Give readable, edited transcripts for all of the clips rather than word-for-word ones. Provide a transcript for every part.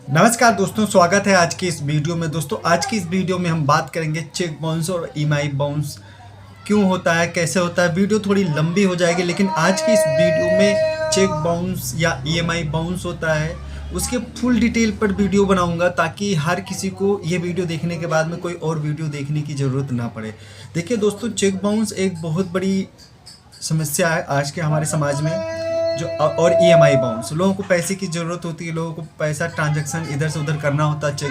नमस्कार दोस्तों, स्वागत है आज की इस वीडियो में। दोस्तों आज की इस वीडियो में हम बात करेंगे चेक बाउंस और ईएमआई बाउंस क्यों होता है, कैसे होता है। वीडियो थोड़ी लंबी हो जाएगी, लेकिन आज की इस वीडियो में चेक बाउंस या ईएमआई बाउंस होता है उसके फुल डिटेल पर वीडियो बनाऊंगा, ताकि हर किसी को ये वीडियो देखने के बाद में कोई और वीडियो देखने की ज़रूरत ना पड़े। देखिए दोस्तों, चेक बाउंस एक बहुत बड़ी समस्या है आज के हमारे समाज में। जो और ईएमआई बाउंस, लोगों को पैसे की ज़रूरत होती है, लोगों को पैसा ट्रांजैक्शन इधर से उधर करना होता है,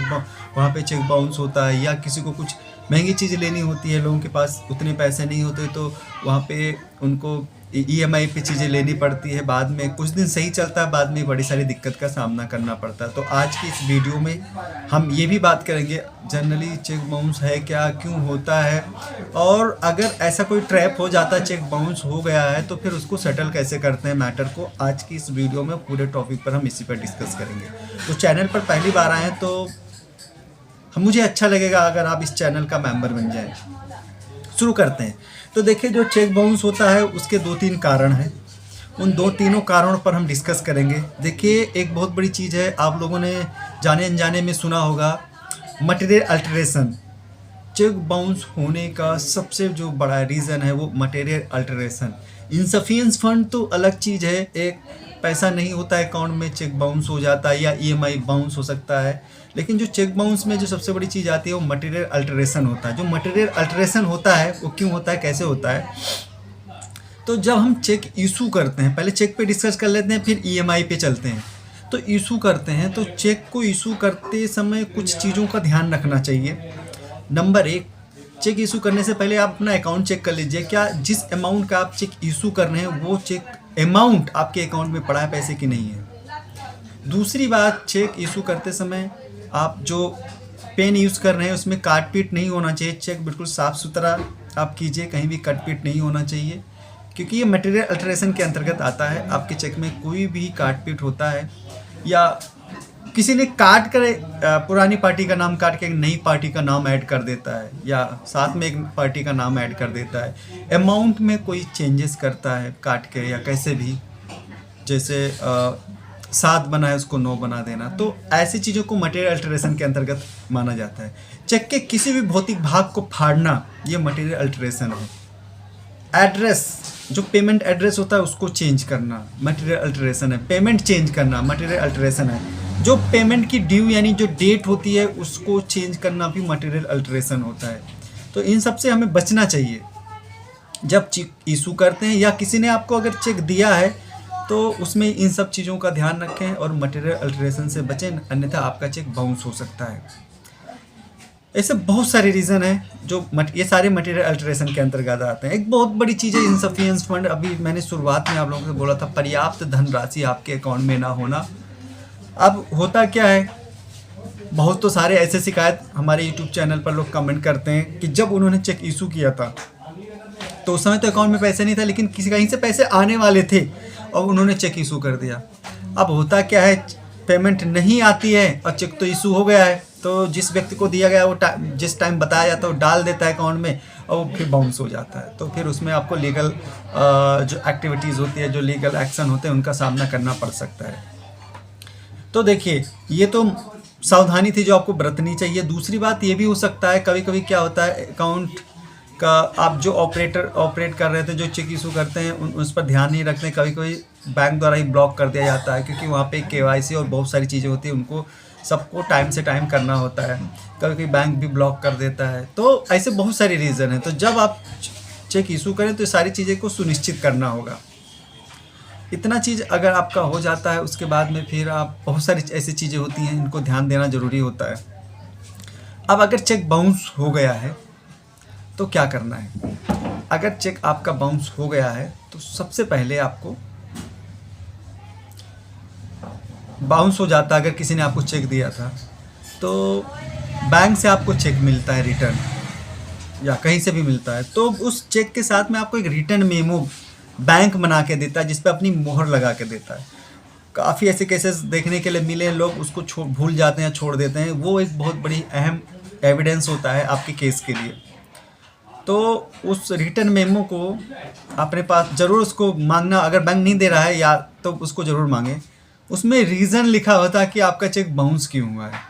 वहाँ पे चेक बाउंस होता है। या किसी को कुछ महंगी चीज़ लेनी होती है, लोगों के पास उतने पैसे नहीं होते, तो वहाँ पे उनको ईएमआई पे चीज़ें लेनी पड़ती है। बाद में कुछ दिन सही चलता है, बाद में बड़ी सारी दिक्कत का सामना करना पड़ता है। तो आज की इस वीडियो में हम ये भी बात करेंगे जनरली चेक बाउंस है क्या, क्यों होता है, और अगर ऐसा कोई ट्रैप हो जाता है, चेक बाउंस हो गया है, तो फिर उसको सेटल कैसे करते हैं मैटर को। आज की इस वीडियो में पूरे टॉपिक पर हम इसी पर डिस्कस करेंगे। तो चैनल पर पहली बार आए हैं तो मुझे अच्छा लगेगा अगर आप इस चैनल का मेंबर बन जाएं। शुरू करते हैं। तो देखिए, जो चेक बाउंस होता है उसके 2-3 कारण हैं। उन तीनों कारणों पर हम डिस्कस करेंगे। देखिए, एक बहुत बड़ी चीज़ है, आप लोगों ने जाने अनजाने में सुना होगा, मटेरियल अल्टरेशन। चेक बाउंस होने का सबसे जो बड़ा रीज़न है वो मटेरियल अल्टरेशन। इनसफिशिएंस फंड तो अलग चीज़ है, एक पैसा नहीं होता है अकाउंट में, चेक बाउंस हो जाता है या ईएमआई बाउंस हो सकता है। लेकिन जो चेक बाउंस में जो सबसे बड़ी चीज़ आती है वो मटेरियल अल्टरेशन होता है। जो मटेरियल अल्टरेशन होता है वो क्यों होता है, कैसे होता है, तो जब हम चेक इशू करते हैं, पहले चेक पे डिस्कस कर लेते हैं, फिर ईएमआई पे चलते हैं। तो इशू करते हैं तो चेक को इशू करते समय कुछ चीज़ों का ध्यान रखना चाहिए। नंबर 1, चेक इशू करने से पहले आप अपना अकाउंट चेक कर लीजिए, क्या जिस अमाउंट का आप चेक इशू कर रहे हैं वो चेक अमाउंट आपके अकाउंट में पड़ा है पैसे की नहीं है। दूसरी बात, चेक इशू करते समय आप जो पेन यूज़ कर रहे हैं उसमें काट पीट नहीं होना चाहिए। चेक बिल्कुल साफ़ सुथरा आप कीजिए, कहीं भी कट पीट नहीं होना चाहिए, क्योंकि ये मटेरियल अल्टरेशन के अंतर्गत आता है। आपके चेक में कोई भी काट पीट होता है या किसी ने काट कर पुरानी पार्टी का नाम काट के एक नई पार्टी का नाम ऐड कर देता है, या साथ में एक पार्टी का नाम ऐड कर देता है, अमाउंट में कोई चेंजेस करता है काट के, या कैसे भी, जैसे 7 बना है उसको 9 बना देना, तो ऐसी चीज़ों को मटेरियल अल्टरेशन के अंतर्गत माना जाता है। चेक के किसी भी भौतिक भाग को फाड़ना ये मटेरियल अल्टरेशन है। एड्रेस, जो पेमेंट एड्रेस होता है उसको चेंज करना मटेरियल अल्टरेशन है। पेमेंट चेंज करना मटेरियल अल्टरेशन है। जो पेमेंट की ड्यू यानी जो डेट होती है उसको चेंज करना भी मटेरियल अल्टरेशन होता है। तो इन सब से हमें बचना चाहिए जब चेक इशू करते हैं, या किसी ने आपको अगर चेक दिया है तो उसमें इन सब चीज़ों का ध्यान रखें और मटेरियल अल्टरेशन से बचें, अन्यथा आपका चेक बाउंस हो सकता है। ऐसे बहुत सारे रीज़न हैं जो ये सारे मटेरियल अल्टरेशन के अंतर्गत आते हैं। एक बहुत बड़ी चीज़ है इनसफिशिएंस फंड। अभी मैंने शुरुआत में आप लोगों से बोला था, पर्याप्त धनराशि आपके अकाउंट में ना होना। अब होता क्या है, बहुत तो सारे ऐसे शिकायत हमारे यूट्यूब चैनल पर लोग कमेंट करते हैं कि जब उन्होंने चेक इशू किया था तो उस समय तो अकाउंट में पैसे नहीं था, लेकिन किसी कहीं से पैसे आने वाले थे और उन्होंने चेक इशू कर दिया। अब होता क्या है, पेमेंट नहीं आती है और चेक तो इशू हो गया है, तो जिस व्यक्ति को दिया गया वो जिस टाइम बताया जाता है वो डाल देता है अकाउंट में, और वो फिर बाउंस हो जाता है। तो फिर उसमें आपको लीगल जो एक्टिविटीज़ होती है, जो लीगल एक्शन होते हैं, उनका सामना करना पड़ सकता है। तो देखिए, ये तो सावधानी थी जो आपको बरतनी चाहिए। दूसरी बात ये भी हो सकता है, कभी कभी क्या होता है, अकाउंट का आप जो ऑपरेट कर रहे थे, जो चेक इशू करते हैं, उस पर ध्यान नहीं रखते। कभी कभी बैंक द्वारा ही ब्लॉक कर दिया जाता है, क्योंकि वहाँ पे केवाईसी और बहुत सारी चीज़ें होती हैं, उनको सबको टाइम से टाइम करना होता है। कभी कभी बैंक भी ब्लॉक कर देता है। तो ऐसे बहुत सारे रीज़न हैं। तो जब आप चेक इशू करें तो सारी चीज़ें को सुनिश्चित करना होगा। इतना चीज़ अगर आपका हो जाता है, उसके बाद में फिर आप बहुत सारी ऐसी चीज़ें होती हैं, इनको ध्यान देना ज़रूरी होता है। अब अगर चेक बाउंस हो गया है तो क्या करना है। अगर चेक आपका बाउंस हो गया है तो सबसे पहले आपको, बाउंस हो जाता है अगर किसी ने आपको चेक दिया था, तो बैंक से आपको चेक मिलता है रिटर्न, या कहीं से भी मिलता है, तो उस चेक के साथ में आपको एक रिटर्न मेमो बैंक बना के देता है, जिस पे अपनी मोहर लगा के देता है। काफ़ी ऐसे केसेस देखने के लिए मिले, लोग उसको भूल जाते हैं, छोड़ देते हैं। वो एक बहुत बड़ी अहम एविडेंस होता है आपके केस के लिए। तो उस रिटर्न मेमो को अपने पास ज़रूर उसको मांगना, अगर बैंक नहीं दे रहा है या तो उसको ज़रूर मांगे। उसमें रीज़न लिखा होता है कि आपका चेक बाउंस क्यों हुआ है।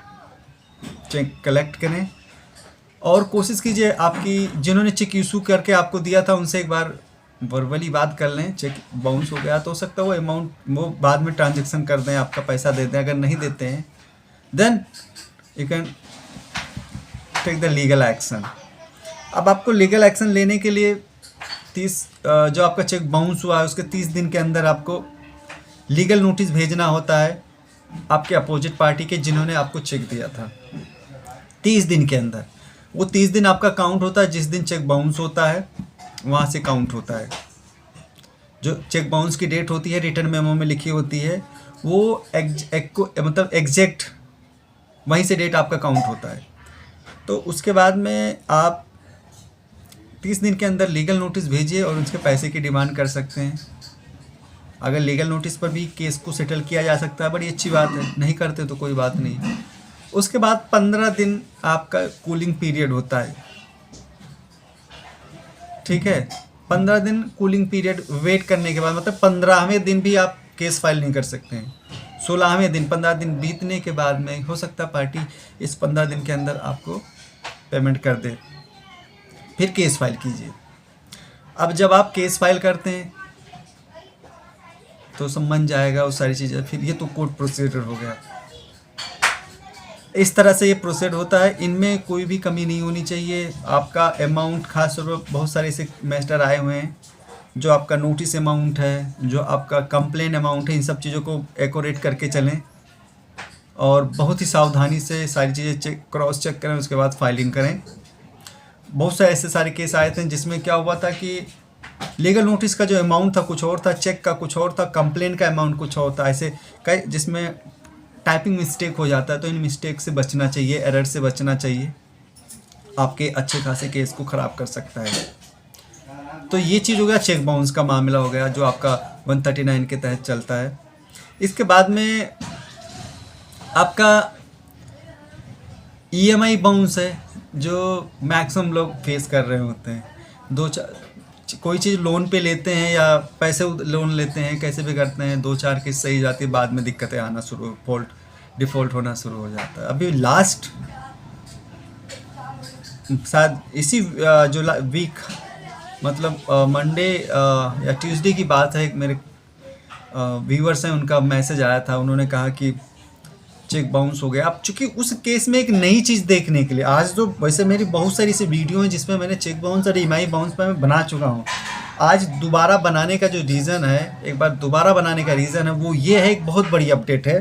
चेक कलेक्ट करें और कोशिश कीजिए आपकी जिन्होंने चेक इशू करके आपको दिया था उनसे एक बार वर्बली बात कर लें। चेक बाउंस हो गया तो हो सकता है वो अमाउंट वो बाद में ट्रांजेक्शन कर दें, आपका पैसा दे दें। अगर नहीं देते हैं then you can take the legal action. अब आपको लीगल एक्शन लेने के लिए 30 जो आपका चेक बाउंस हुआ है उसके 30 दिन के अंदर आपको लीगल नोटिस भेजना होता है आपके अपोजिट पार्टी के जिन्होंने आपको चेक दिया था। 30 दिन के अंदर वो 30 दिन आपका काउंट होता है। जिस दिन चेक बाउंस होता है वहाँ से काउंट होता है। जो चेक बाउंस की डेट होती है रिटर्न मेमो में लिखी होती है वो मतलब एग्जैक्ट वहीं से डेट आपका काउंट होता है। तो उसके बाद में आप 30 दिन के अंदर लीगल नोटिस भेजिए और उसके पैसे की डिमांड कर सकते हैं। अगर लीगल नोटिस पर भी केस को सेटल किया जा सकता है, बड़ी अच्छी बात है। नहीं करते तो कोई बात नहीं। उसके बाद 15 दिन आपका कूलिंग पीरियड होता है, ठीक है। 15 दिन कूलिंग पीरियड वेट करने के बाद मतलब 15वें दिन भी आप केस फाइल नहीं कर सकते हैं। 16वें दिन 15 दिन बीतने के बाद में हो सकता है पार्टी इस 15 दिन के अंदर आपको पेमेंट कर दे, फिर केस फाइल कीजिए। अब जब आप केस फाइल करते हैं तो समझ जाएगा वो सारी चीज़ें, फिर ये तो कोर्ट प्रोसीजर हो गया। इस तरह से ये प्रोसीड होता है। इनमें कोई भी कमी नहीं होनी चाहिए। आपका अमाउंट खास तौर पर बहुत सारे ऐसे मैटर आए हुए हैं जो आपका नोटिस अमाउंट है, जो आपका कंप्लेन अमाउंट है, इन सब चीज़ों को एक्यूरेट करके चलें और बहुत ही सावधानी से सारी चीज़ें क्रॉस चेक करें, उसके बाद फाइलिंग करें। बहुत सारे ऐसे सारे केस आए थे जिसमें क्या हुआ था कि लीगल नोटिस का जो अमाउंट था कुछ और था, चेक का कुछ और था, कंप्लेन का अमाउंट कुछ और था। ऐसे कई जिसमें टाइपिंग मिस्टेक हो जाता है। तो इन मिस्टेक से बचना चाहिए, एरर से बचना चाहिए, आपके अच्छे खासे केस को ख़राब कर सकता है। तो ये चीज़ हो गया, चेक बाउंस का मामला हो गया जो आपका 139 के तहत चलता है। इसके बाद में आपका ईएमआई बाउंस है जो मैक्सिमम लोग फेस कर रहे होते हैं। कोई चीज़ लोन पे लेते हैं या पैसे लोन लेते हैं, कैसे भी करते हैं, 2-4 किस्त सही जाती है, बाद में दिक्कतें आना शुरू, डिफ़ॉल्ट होना शुरू हो जाता है। अभी लास्ट शायद इसी जो वीक मतलब मंडे या ट्यूसडे की बात है, एक मेरे व्यूअर्स हैं उनका मैसेज आया था। उन्होंने कहा कि चेक बाउंस हो गया। अब चूंकि उस केस में एक नई चीज़ देखने के लिए, आज तो वैसे मेरी बहुत सारी ऐसी वीडियो हैं जिसमें मैंने चेक बाउंस और ईएमआई बाउंस पर मैं बना चुका हूँ। आज दोबारा बनाने का जो रीज़न है, एक बार दोबारा बनाने का रीज़न है वो ये है, एक बहुत बड़ी अपडेट है।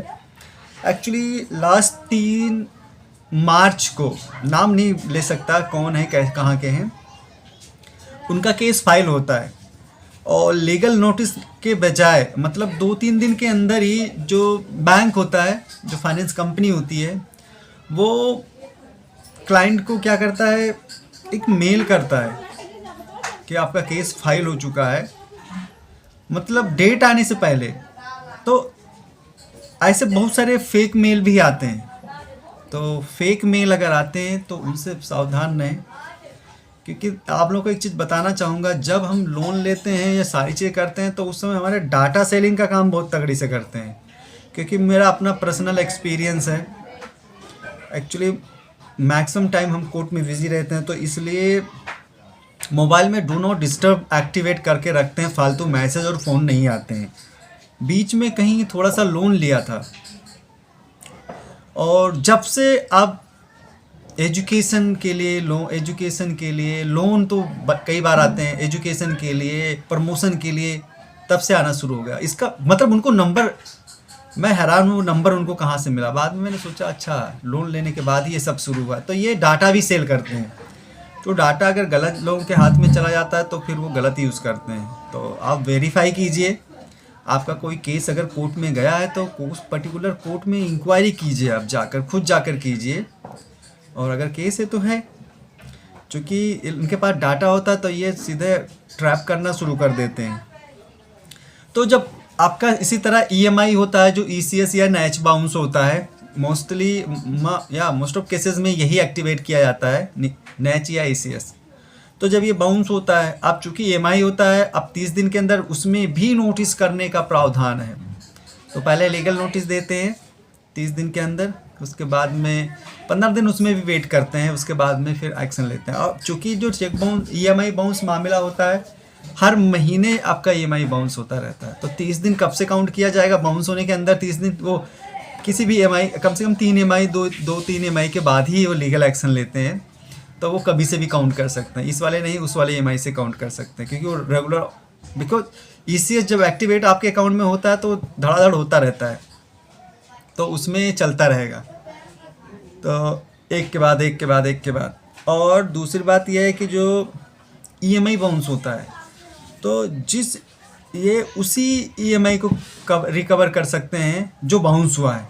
एक्चुअली लास्ट 3 मार्च को, नाम नहीं ले सकता कौन है कहाँ के हैं, उनका केस फाइल होता है और लीगल नोटिस के बजाय मतलब 2-3 दिन के अंदर ही जो बैंक होता है, जो फाइनेंस कंपनी होती है, वो क्लाइंट को क्या करता है, एक मेल करता है कि आपका केस फाइल हो चुका है, मतलब डेट आने से पहले। तो ऐसे बहुत सारे फेक मेल भी आते हैं। तो फेक मेल अगर आते हैं तो उनसे सावधान रहें, क्योंकि आप लोगों को एक चीज़ बताना चाहूँगा, जब हम लोन लेते हैं या सारी चीज़ें करते हैं तो उस समय हमारे डाटा सेलिंग का काम बहुत तगड़ी से करते हैं। क्योंकि मेरा अपना पर्सनल एक्सपीरियंस है, एक्चुअली मैक्सिमम टाइम हम कोर्ट में बिजी रहते हैं, तो इसलिए मोबाइल में डू नॉट डिस्टर्ब एक्टिवेट करके रखते हैं, फालतू मैसेज और फ़ोन नहीं आते हैं। बीच में कहीं थोड़ा सा लोन लिया था और जब से अब एजुकेशन के लिए लोन तो कई बार आते हैं, एजुकेशन के लिए, प्रमोशन के लिए, तब से आना शुरू हो गया। इसका मतलब उनको नंबर, मैं हैरान हूँ नंबर उनको कहाँ से मिला। बाद में मैंने सोचा अच्छा लोन लेने के बाद ही ये सब शुरू हुआ। तो ये डाटा भी सेल करते हैं, तो डाटा अगर गलत लोगों के हाथ में चला जाता है तो फिर वो गलत यूज़ करते हैं। तो आप वेरीफाई कीजिए, आपका कोई केस अगर कोर्ट में गया है तो उस पर्टिकुलर कोर्ट में इंक्वायरी कीजिए, आप जाकर खुद जाकर कीजिए। और अगर केस है तो है, चूँकि इनके पास डाटा होता है तो ये सीधे ट्रैप करना शुरू कर देते हैं। तो जब आपका इसी तरह ईएमआई होता है जो ईसीएस या नैच बाउंस होता है, मोस्ट ऑफ केसेस में यही एक्टिवेट किया जाता है, नैच या ईसीएस। तो जब ये बाउंस होता है, अब चूँकि ईएमआई होता है, अब 30 दिन के अंदर उसमें भी नोटिस करने का प्रावधान है। तो पहले लीगल नोटिस देते हैं 30 दिन के अंदर, उसके बाद में 15 दिन उसमें भी वेट करते हैं, उसके बाद में फिर एक्शन लेते हैं। और चूँकि जो चेक बाउंस EMI बाउंस मामला होता है, हर महीने आपका EMI बाउंस होता रहता है। तो 30 दिन कब से काउंट किया जाएगा? बाउंस होने के अंदर 30 दिन वो किसी भी EMI कम से कम 3 EMI 3 EMI के बाद ही वो लीगल एक्शन लेते हैं, तो वो कभी से भी काउंट कर सकते हैं। इस वाले नहीं, उस वाले EMI से काउंट कर सकते हैं, क्योंकि वो रेगुलर, बिकॉज ECS जब एक्टिवेट आपके अकाउंट में होता है तो धड़ाधड़ होता रहता है, तो उसमें चलता रहेगा, तो एक के बाद एक के बाद एक के बाद। और दूसरी बात यह है कि जो EMI बाउंस होता है, तो ये उसी EMI को रिकवर कर सकते हैं जो बाउंस हुआ है,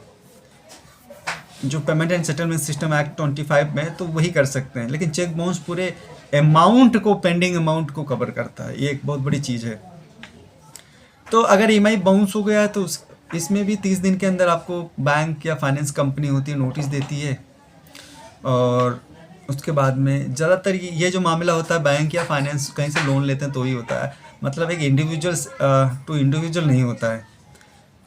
जो payment and settlement system act 25 में, तो वही कर सकते हैं। लेकिन चेक बाउंस पूरे अमाउंट को, पेंडिंग अमाउंट को कवर करता है, ये एक बहुत बड़ी चीज़ है। तो अगर EMI बाउंस हो गया है तो इसमें भी 30 दिन के अंदर आपको बैंक या फाइनेंस कंपनी होती है नोटिस देती है, और उसके बाद में ज़्यादातर ये जो मामला होता है बैंक या फाइनेंस कहीं से लोन लेते हैं तो ही होता है, मतलब एक इंडिविजुअल टू इंडिविजुअल नहीं होता है।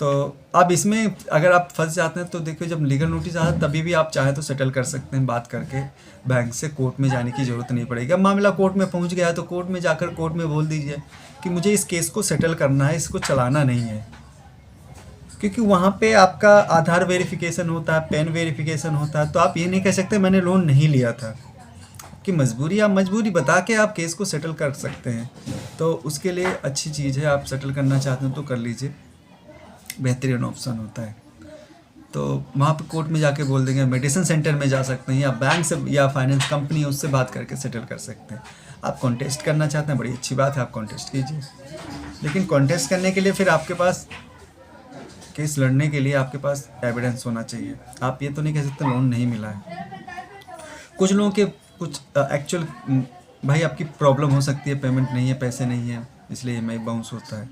तो अब इसमें अगर आप फंस जाते हैं तो देखिए, जब लीगल नोटिस आता है तभी भी आप चाहें तो सेटल कर सकते हैं बात करके, बैंक से कोर्ट में जाने की ज़रूरत नहीं पड़ेगी। अब मामला कोर्ट में पहुंच गया है तो कोर्ट में जाकर कोर्ट में बोल दीजिए कि मुझे इस केस को सेटल करना है, इसको चलाना नहीं है, क्योंकि वहाँ पे आपका आधार वेरिफिकेशन होता है, पैन वेरिफिकेशन होता है, तो आप ये नहीं कह सकते मैंने लोन नहीं लिया था, कि मजबूरी, आप मजबूरी बता के आप केस को सेटल कर सकते हैं। तो उसके लिए अच्छी चीज़ है, आप सेटल करना चाहते हैं तो कर लीजिए, बेहतरीन ऑप्शन होता है। तो वहाँ पे कोर्ट में जाके बोल देंगे, मेडिसिन सेंटर में जा सकते हैं, या बैंक से या फाइनेंस कंपनी उससे बात करके सेटल कर सकते हैं। आप कॉन्टेस्ट करना चाहते हैं, बड़ी अच्छी बात है, आप कॉन्टेस्ट कीजिए, लेकिन कॉन्टेस्ट करने के लिए फिर आपके पास, केस लड़ने के लिए आपके पास एविडेंस होना चाहिए। आप ये तो नहीं कह सकते लोन नहीं मिला है। कुछ लोगों के कुछ एक्चुअल, भाई आपकी प्रॉब्लम हो सकती है, पेमेंट नहीं है, पैसे नहीं है, इसलिए EMI बाउंस होता है।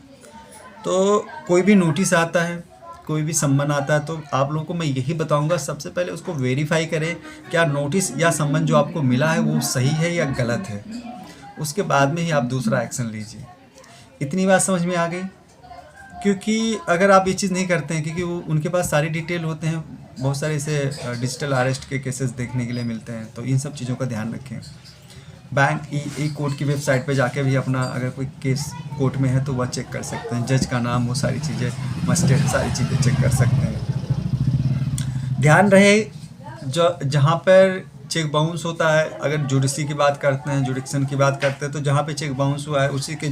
तो कोई भी नोटिस आता है, कोई भी सम्मन आता है, तो आप लोगों को मैं यही बताऊंगा, सबसे पहले उसको वेरीफाई करें, क्या नोटिस या सम्मन जो आपको मिला है वो सही है या गलत है, उसके बाद में ही आप दूसरा एक्शन लीजिए। इतनी बात समझ में आ गई? क्योंकि अगर आप ये चीज़ नहीं करते हैं, क्योंकि वो उनके पास सारी डिटेल होते हैं, बहुत सारे ऐसे डिजिटल अरेस्ट के केसेस देखने के लिए मिलते हैं, तो इन सब चीज़ों का ध्यान रखें। बैंक ई कोर्ट की वेबसाइट पे जाके भी अपना अगर कोई केस कोर्ट में है तो वह चेक कर सकते हैं, जज का नाम, वो सारी चीज़ें, मस्टेड, सारी चीज़ें चेक कर सकते हैं। ध्यान रहे, जो जहाँ पर चेक बाउंस होता है, अगर जुडिशरी की बात करते हैं, जुडिक्शन की बात करते हैं, तो जहाँ पे चेक बाउंस हुआ है उसी के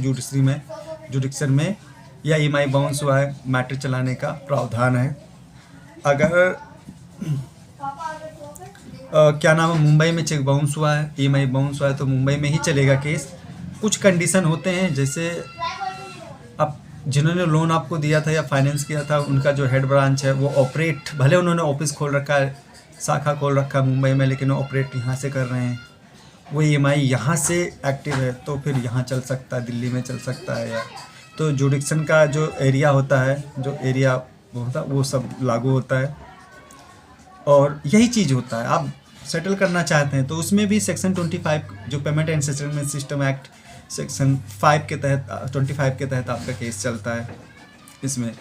जुडिक्शन में या EMI बाउंस हुआ है, मैटर चलाने का प्रावधान है। अगर क्या नाम है, मुंबई में चेक बाउंस हुआ है, EMI बाउंस हुआ है, तो मुंबई में ही चलेगा केस। कुछ कंडीशन होते हैं, जैसे अब जिन्होंने लोन आपको दिया था या फाइनेंस किया था, उनका जो हेड ब्रांच है वो ऑपरेट, भले उन्होंने ऑफिस खोल रखा है, शाखा खोल रखा है मुंबई में, लेकिन वो ऑपरेट यहाँ से कर रहे हैं, वो EMI यहाँ से एक्टिव है, तो फिर यहाँ चल सकता है, दिल्ली में चल सकता है, या तो जुडिक्शन का जो एरिया होता है, जो एरिया होता है वो सब लागू होता है। और यही चीज़ होता है, आप सेटल करना चाहते हैं तो उसमें भी सेक्शन 25 जो payment and settlement system act section 5 के तहत, 25 के तहत आपका केस चलता है इसमें।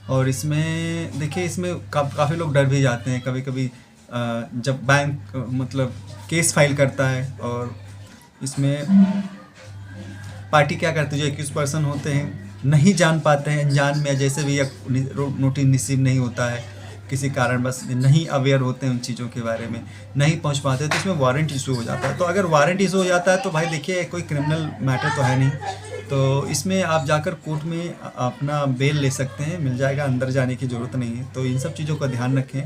और इसमें देखिए, इसमें काफ़ी लोग डर भी जाते हैं कभी कभी, जब बैंक मतलब केस फाइल करता है, और इसमें पार्टी क्या करती है, जो 21 पर्सन होते हैं नहीं जान पाते हैं, अनजान में जैसे भी नोटिस रिसीव नहीं होता है, किसी कारण बस नहीं अवेयर होते हैं उन चीज़ों के बारे में, नहीं पहुंच पाते, तो इसमें वारंट इशू हो जाता है। तो अगर वारंट इशू हो जाता है तो भाई देखिए, कोई क्रिमिनल मैटर तो है नहीं, तो इसमें आप जाकर कोर्ट में अपना बेल ले सकते हैं, मिल जाएगा, अंदर जाने की ज़रूरत नहीं है। तो इन सब चीज़ों का ध्यान रखें,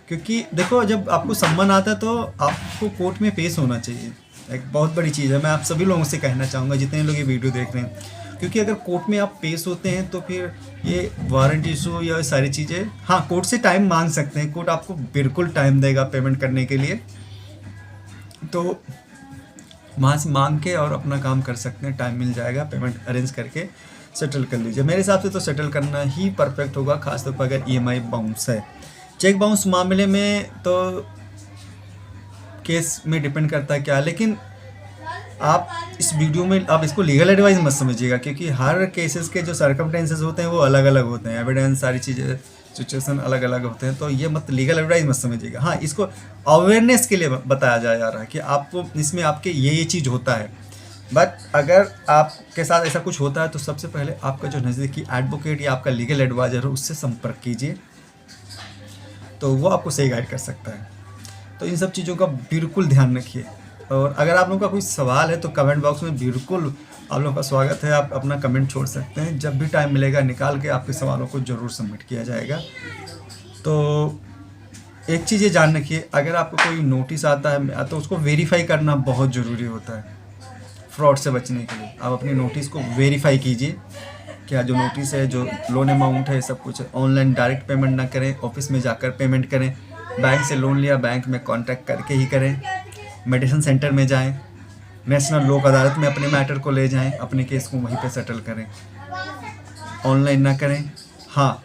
क्योंकि देखो, जब आपको सम्मन आता है तो आपको कोर्ट में पेश होना चाहिए, एक बहुत बड़ी चीज़ है। मैं आप सभी लोगों से कहना चाहूँगा, जितने लोग ये वीडियो देख रहे हैं, क्योंकि अगर कोर्ट में आप पेश होते हैं तो फिर ये वारंट इशू या सारी चीज़ें, हाँ कोर्ट से टाइम मांग सकते हैं, कोर्ट आपको बिल्कुल टाइम देगा पेमेंट करने के लिए, तो वहाँ से मांग के और अपना काम कर सकते हैं, टाइम मिल जाएगा, पेमेंट अरेंज करके सेटल कर लीजिए। मेरे हिसाब से तो सेटल करना ही परफेक्ट होगा, खासतौर पर अगर EMI बाउंस है। चेक बाउंस मामले में तो केस में डिपेंड करता है क्या, लेकिन आप इस वीडियो में आप इसको लीगल एडवाइस मत समझिएगा, क्योंकि हर केसेस के जो सर्कमटेंसेस होते हैं वो अलग अलग होते हैं, एविडेंस सारी चीज़ें सिचुएशन अलग अलग होते हैं, तो ये मत लीगल एडवाइस मत समझिएगा। हाँ, इसको अवेयरनेस के लिए बताया जा रहा है कि आपको इसमें आपके ये चीज़ होता है। बट अगर आपके साथ ऐसा कुछ होता है तो सबसे पहले आपका जो नज़दीकी एडवोकेट या आपका लीगल एडवाइज़र हो उससे संपर्क कीजिए, तो वो आपको सही गाइड कर सकता है। तो इन सब चीज़ों का बिल्कुल ध्यान रखिए। और अगर आप लोगों का कोई सवाल है तो कमेंट बॉक्स में बिल्कुल आप लोगों का स्वागत है, आप अपना कमेंट छोड़ सकते हैं। जब भी टाइम मिलेगा निकाल के आपके सवालों को ज़रूर सबमिट किया जाएगा। तो एक चीज़ ये जान रखिए, अगर आपको कोई नोटिस आता है तो उसको वेरीफाई करना बहुत ज़रूरी होता है फ्रॉड से बचने के लिए। आप अपनी नोटिस को वेरीफाई कीजिए, क्या जो नोटिस है, जो लोन अमाउंट है, सब कुछ है। ऑनलाइन डायरेक्ट पेमेंट ना करें, ऑफिस में जाकर पेमेंट करें। बैंक से लोन लिया बैंक में कांटेक्ट करके ही करें। मेडिसिन सेंटर में जाएं, नेशनल लोक अदालत में अपने मैटर को ले जाएं, अपने केस को वहीं पे सेटल करें, ऑनलाइन ना करें। हाँ,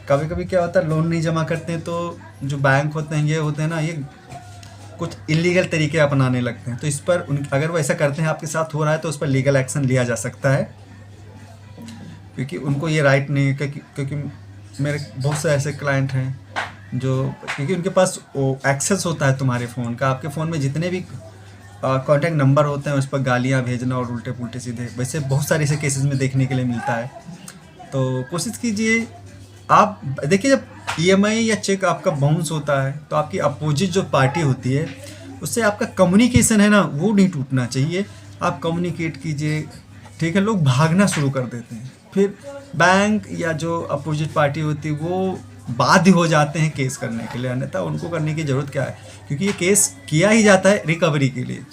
कभी कभी क्या होता है, लोन नहीं जमा करते हैं तो जो बैंक होते हैं ये होते हैं ना, ये कुछ इलीगल तरीके अपनाने लगते हैं। तो इस पर अगर वो ऐसा करते हैं, आपके साथ हो रहा है, तो उस पर लीगल एक्शन लिया जा सकता है, क्योंकि उनको ये राइट नहीं है। क्योंकि मेरे बहुत से ऐसे क्लाइंट हैं जो, क्योंकि उनके पास वो एक्सेस होता है तुम्हारे फ़ोन का, आपके फ़ोन में जितने भी कॉन्टैक्ट नंबर होते हैं उस पर गालियाँ भेजना और उल्टे पुल्टे सीधे, वैसे बहुत सारे ऐसे केसेस में देखने के लिए मिलता है। तो कोशिश कीजिए, आप देखिए जब ईएमआई या चेक आपका बाउंस होता है तो आपकी अपोजिट जो पार्टी होती है उससे आपका कम्युनिकेशन है ना, वो नहीं टूटना चाहिए। आप कम्युनिकेट कीजिए, ठीक है। लोग भागना शुरू कर देते हैं, फिर बैंक या जो अपोजिट पार्टी होती है वो बाध्य हो जाते हैं केस करने के लिए, अन्यथा उनको करने की ज़रूरत क्या है, क्योंकि ये केस किया ही जाता है रिकवरी के लिए।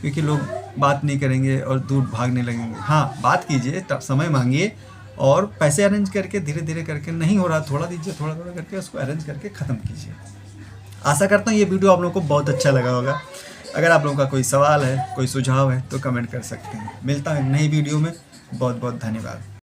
क्योंकि लोग बात नहीं करेंगे और दूर भागने लगेंगे। हाँ, बात कीजिए, समय मांगिए और पैसे अरेंज करके धीरे धीरे करके, नहीं हो रहा थोड़ा दीजिए, थोड़ा थोड़ा करके उसको अरेंज करके ख़त्म कीजिए। आशा करता हूँ ये वीडियो आप लोगों को बहुत अच्छा लगा होगा। अगर आप लोगों का कोई सवाल है, कोई सुझाव है तो कमेंट कर सकते हैं। मिलता है नई वीडियो में। बहुत बहुत धन्यवाद।